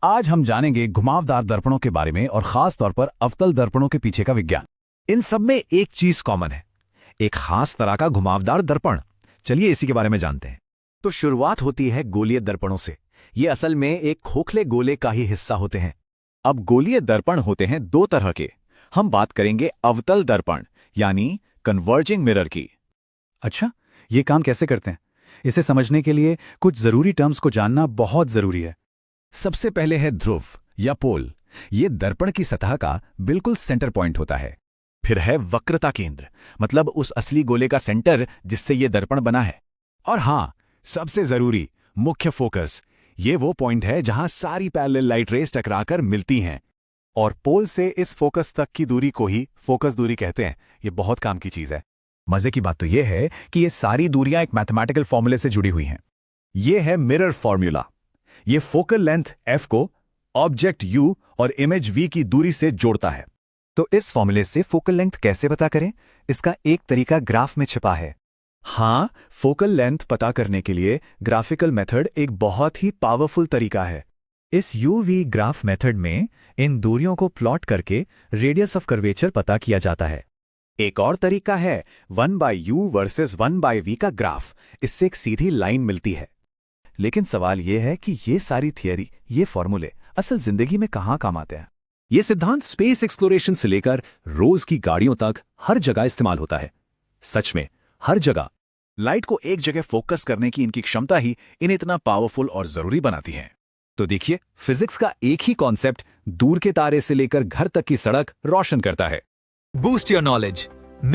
आज हम जानेंगे घुमावदार दर्पणों के बारे में और खास तौर पर अवतल दर्पणों के पीछे का विज्ञान। इन सब में एक चीज कॉमन है, एक खास तरह का घुमावदार दर्पण। चलिए इसी के बारे में जानते हैं। तो शुरुआत होती है गोलीय दर्पणों से। ये असल में एक खोखले गोले का ही हिस्सा होते हैं। अब गोलीय दर्पण होते हैं दो तरह के। हम बात करेंगे अवतल दर्पण यानी कन्वर्जिंग मिरर की। अच्छा, ये काम कैसे करते हैं? इसे समझने के लिए कुछ जरूरी टर्म्स को जानना बहुत जरूरी है। सबसे पहले है ध्रुव या पोल। ये दर्पण की सतह का बिल्कुल सेंटर पॉइंट होता है। फिर है वक्रता केंद्र, मतलब उस असली गोले का सेंटर जिससे ये दर्पण बना है। और हाँ, सबसे जरूरी मुख्य फोकस। ये वो पॉइंट है जहां सारी पैरेलल लाइट रेज टकराकर मिलती हैं। और पोल से इस फोकस तक की दूरी को ही फोकस दूरी कहते हैं। ये बहुत काम की चीज है। मजे की बात तो ये है कि ये सारी दूरियां एक मैथमेटिकल फॉर्मूले से जुड़ी हुई हैं। ये है मिरर फॉर्मूला। ये फोकल लेंथ f को ऑब्जेक्ट u और इमेज v की दूरी से जोड़ता है। तो इस फॉर्मूले से फोकल लेंथ कैसे पता करें? इसका एक तरीका ग्राफ में छिपा है। हाँ, फोकल लेंथ पता करने के लिए ग्राफिकल मेथड एक बहुत ही पावरफुल तरीका है। इस UV ग्राफ मेथड में इन दूरियों को प्लॉट करके रेडियस ऑफ कर्वेचर पता किया जाता है। एक और तरीका है 1/u वर्सेस 1/v का ग्राफ। इससे एक सीधी लाइन मिलती है। लेकिन सवाल यह है कि ये सारी थियरी, ये फॉर्मूले असल जिंदगी में कहाँ काम आते हैं? ये सिद्धांत स्पेस एक्सप्लोरेशन से लेकर रोज की गाड़ियों तक हर जगह इस्तेमाल होता है। सच में हर जगह। लाइट को एक जगह फोकस करने की इनकी क्षमता ही इन्हें इतना पावरफुल और जरूरी बनाती है। तो देखिए, फिजिक्स का एक ही कॉन्सेप्ट दूर के तारे से लेकर घर तक की सड़क रोशन करता है। Boost your knowledge.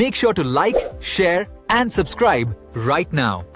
Make sure to like, share, and subscribe right now.